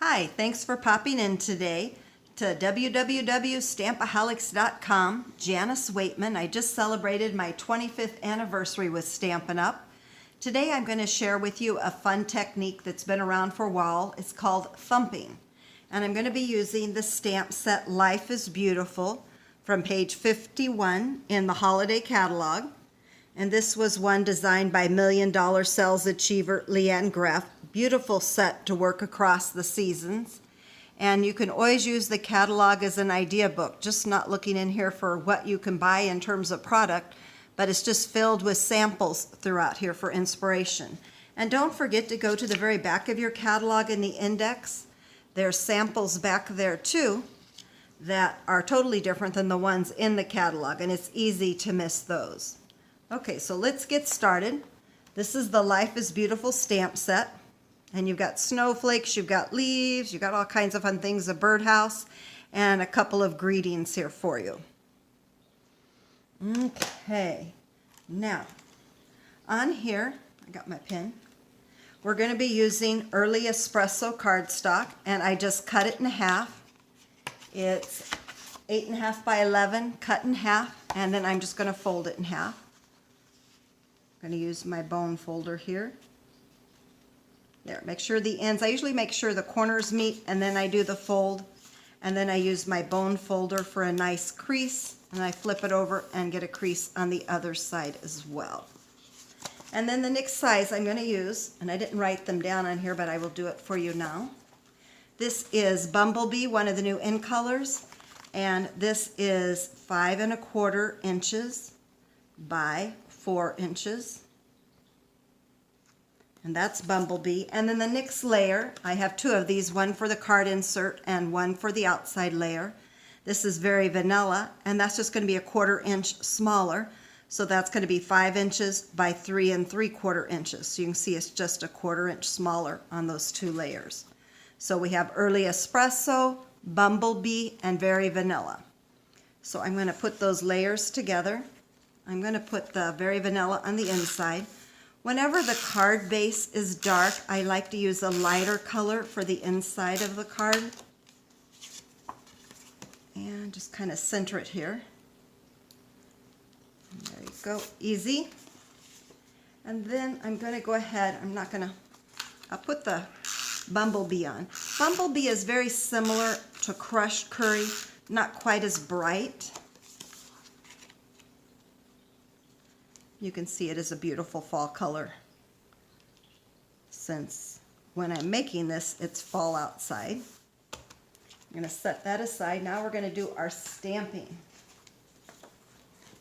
Hi, thanks for popping in today to www.stampaholics.com. Janice Waitman. I just celebrated my 25th anniversary with Stampin' Up. Today I'm going to share with you a fun technique that's been around for a while. It's called thumping. And I'm going to be using the stamp set Life is Beautiful from page 51 in the holiday catalog. And this was one designed by $1 Million Sales Achiever Leanne Greff. Beautiful set to work across the seasons. And you can always use the catalog as an idea book, just not looking in here for what you can buy in terms of product, but it's just filled with samples throughout here for inspiration. And don't forget to go to the very back of your catalog in the index. There's samples back there too that are totally different than the ones in the catalog, and it's easy to miss those. Okay, so let's get started. This is the Life is Beautiful stamp set. And you've got snowflakes, you've got leaves, you've got all kinds of fun things, a birdhouse, and a couple of greetings here for you. Okay, now on here, I got my pen. We're going to be using Early Espresso cardstock, and I just cut it in half. It's 8.5 by 11, cut in half, and then I'm just going to fold it in half. I'm going to use my bone folder here. There, make sure the ends, I usually make sure the corners meet, and then I do the fold, and then I use my bone folder for a nice crease, and I flip it over and get a crease on the other side as well. And then the next size I'm going to use, and I didn't write them down on here, but I will do it for you now. This is Bumblebee, one of the new in colors, and this is 5¼ inches by 4 inches. And that's Bumblebee. And then the next layer, I have two of these, one for the card insert and one for the outside layer. This is Very Vanilla, and that's just going to be 1/4 inch smaller. So that's going to be 5 inches by 3¾ inches. So you can see it's just 1/4 inch smaller on those two layers. So we have Early Espresso, Bumblebee, and Very Vanilla. So I'm going to put those layers together. I'm going to put the Very Vanilla on the inside. Whenever the card base is dark, I like to use a lighter color for the inside of the card. And just kind of center it here. And there you go, easy. And then I'm going to go ahead, I'll put the Bumblebee on. Bumblebee is very similar to Crushed Curry, not quite as bright. You can see it is a beautiful fall color. Since when I'm making this, it's fall outside. I'm going to set that aside. Now we're going to do our stamping.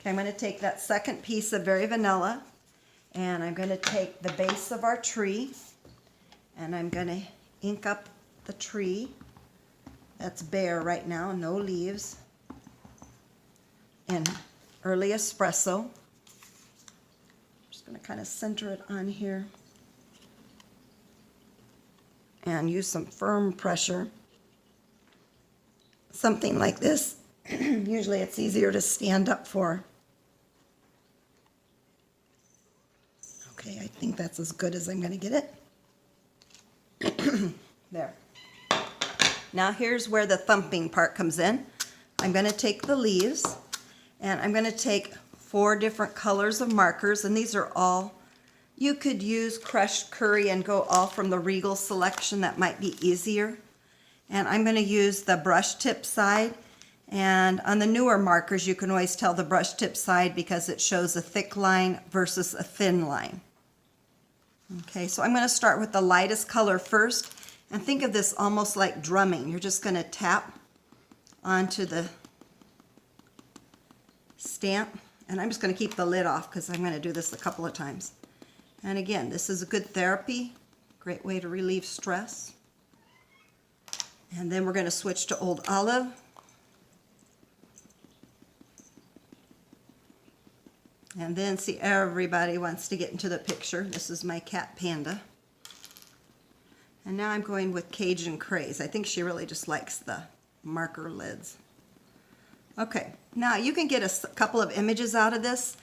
Okay, I'm going to take that second piece of Very Vanilla, and I'm going to take the base of our tree, and I'm going to ink up the tree. That's bare right now, no leaves. And Early Espresso. Going to kind of center it on here and use some firm pressure. Something like this, usually it's easier to stand up for. Okay, I think that's as good as I'm going to get it. There. Now here's where the thumping part comes in. I'm going to take the leaves, and I'm going to take 4 different colors of markers, and these are all, you could use Crushed Curry and go all from the Regal selection. That might be easier. And I'm going to use the brush tip side, and on the newer markers you can always tell the brush tip side because it shows a thick line versus a thin line. Okay, so I'm going to start with the lightest color first, and think of this almost like drumming. You're just going to tap onto the stamp. And I'm just going to keep the lid off because I'm going to do this a couple of times. And again, this is a good therapy, great way to relieve stress. And then we're going to switch to Old Olive. And then, see, everybody wants to get into the picture. This is my cat Panda. And now I'm going with Cajun Craze. I think she really just likes the marker lids. Okay, now you can get a couple of images out of this.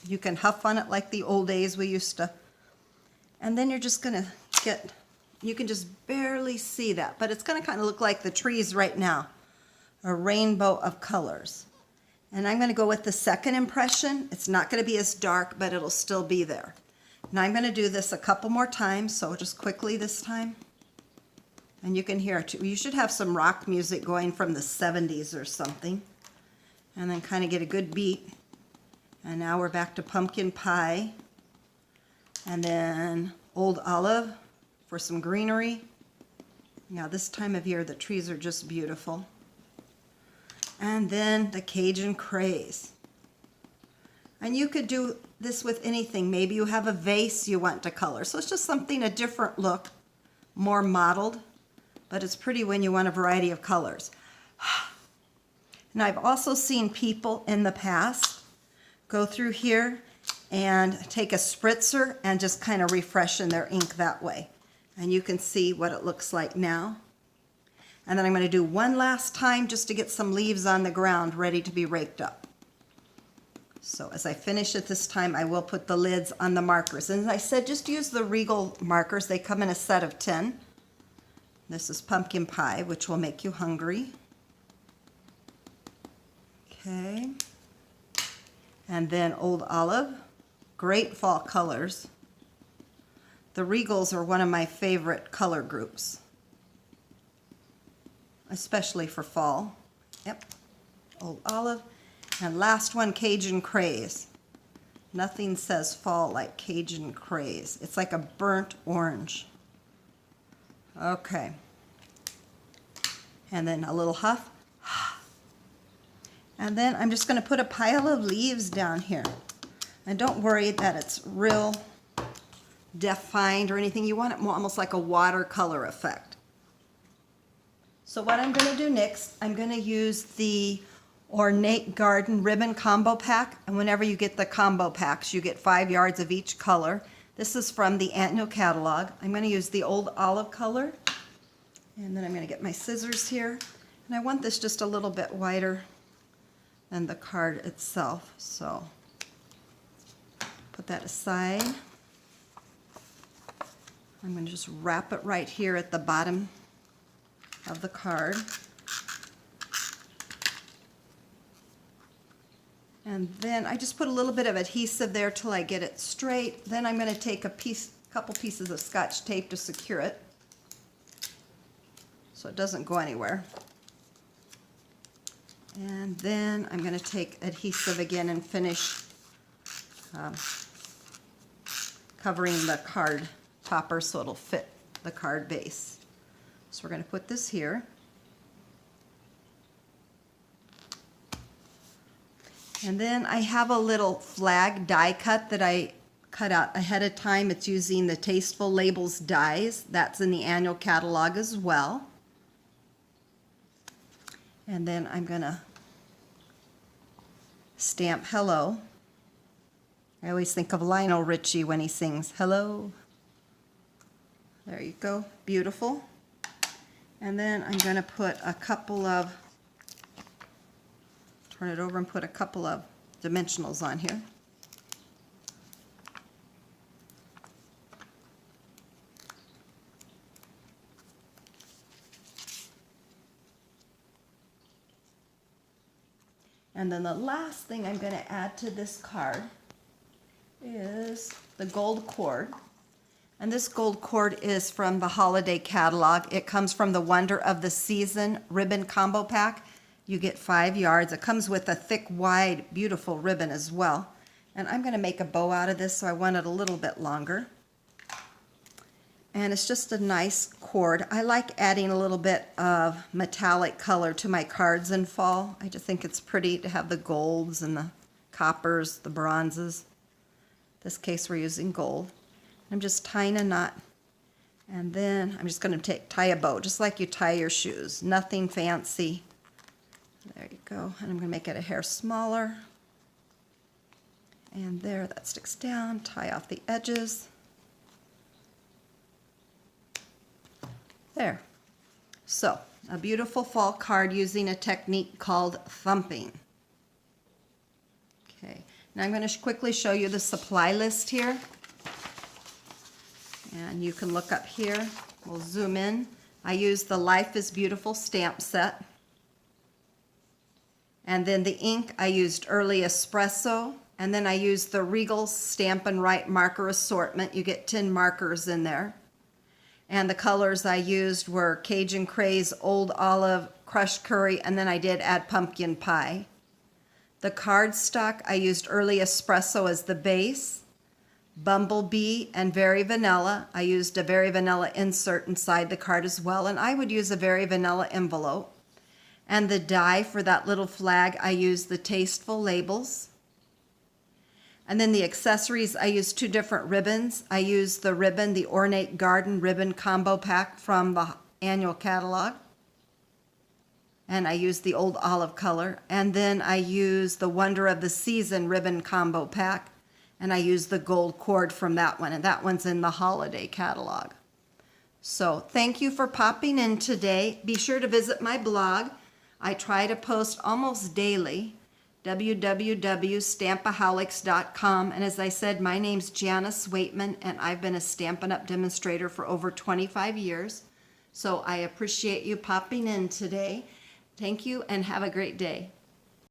You can huff on it like the old days we used to. And then you're just going to get You can just barely see that, but it's going to kind of look like the trees right now, a rainbow of colors. And I'm going to go with the second impression. It's not going to be as dark, but it'll still be there. Now I'm going to do this a couple more times, so just quickly this time. And you can hear it too. You should have some rock music going from the 70s or something. And then kind of get a good beat. And now we're back to pumpkin pie. And then old olive for some greenery. Now this time of year the trees are just beautiful. And then the Cajun craze. And you could do this with anything. Maybe you have a vase you want to color. So it's just something, a different look, more modeled, but it's pretty when you want a variety of colors. And I've also seen people in the past go through here and take a spritzer and just kind of refreshen their ink that way. And you can see what it looks like now. And then I'm going to do one last time just to get some leaves on the ground ready to be raked up. So as I finish it this time, I will put the lids on the markers. And as I said, just use the Regal markers. They come in a set of 10. This is pumpkin pie, which will make you hungry. Okay. And then old olive. Great fall colors. The Regals are one of my favorite color groups, especially for fall. Yep, old olive. And last one, Cajun craze. Nothing says fall like Cajun craze. It's like a burnt orange. Okay. And then a little huff. And then I'm just going to put a pile of leaves down here. And don't worry that it's real defined or anything. You want it more almost like a watercolor effect. So what I'm going to do next, I'm going to use the Ornate Garden Ribbon Combo Pack. And whenever you get the combo packs, you get 5 yards of each color. This is from the annual catalog. I'm going to use the old olive color. And then I'm going to get my scissors here. And I want this just a little bit wider than the card itself. So put that aside. I'm going to just wrap it right here at the bottom of the card. And then I just put a little bit of adhesive there till I get it straight. Then I'm going to take a couple pieces of Scotch tape to secure it so it doesn't go anywhere. And then I'm going to take adhesive again and finish covering the card topper so it'll fit the card base. So we're going to put this here. And then I have a little flag die cut that I cut out ahead of time. It's using the Tasteful Labels dies. That's in the annual catalog as well. And then I'm going to stamp hello. I always think of Lionel Richie when he sings hello. There you go, beautiful. And then I'm going to put a couple of, turn it over and put a couple of dimensionals on here. And then the last thing I'm going to add to this card is the gold cord. And this gold cord is from the holiday catalog. It comes from the Wonder of the Season ribbon combo pack. You get 5 yards. It comes with a thick, wide, beautiful ribbon as well. And I'm going to make a bow out of this, so I want it a little bit longer. And it's just a nice cord. I like adding a little bit of metallic color to my cards in fall. I just think it's pretty to have the golds and the coppers, the bronzes. In this case, we're using gold. I'm just tying a knot, and then I'm just going to tie a bow, just like you tie your shoes. Nothing fancy. There you go. And I'm going to make it a hair smaller. And there, that sticks down. Tie off the edges. There. So, a beautiful fall card using a technique called thumping. Okay. Now I'm going to quickly show you the supply list here. And you can look up here We'll zoom in. I used the Life is Beautiful stamp set. And then the ink, I used Early Espresso. And then I used the Regal Stampin' Right marker assortment. You get 10 markers in there. And the colors I used were Cajun Craze, Old Olive, Crushed Curry, and then I did add Pumpkin Pie. The cardstock, I used Early Espresso as the base. Bumblebee and Very Vanilla. I used a Very Vanilla insert inside the card as well, and I would use a Very Vanilla envelope. And the die for that little flag, I used the Tasteful Labels. And then the accessories, I used 2 different ribbons. I used the ribbon, the Ornate Garden Ribbon Combo Pack from the annual catalog. And I used the Old Olive color. And then I used the Wonder of the Season Ribbon Combo Pack. And I used the gold cord from that one. And that one's in the holiday catalog. So thank you for popping in today. Be sure to visit my blog. I try to post almost daily. www.stampaholics.com. And as I said, my name's Janice Waitman, and I've been a Stampin' Up! Demonstrator for over 25 years. So I appreciate you popping in today. Thank you, and have a great day.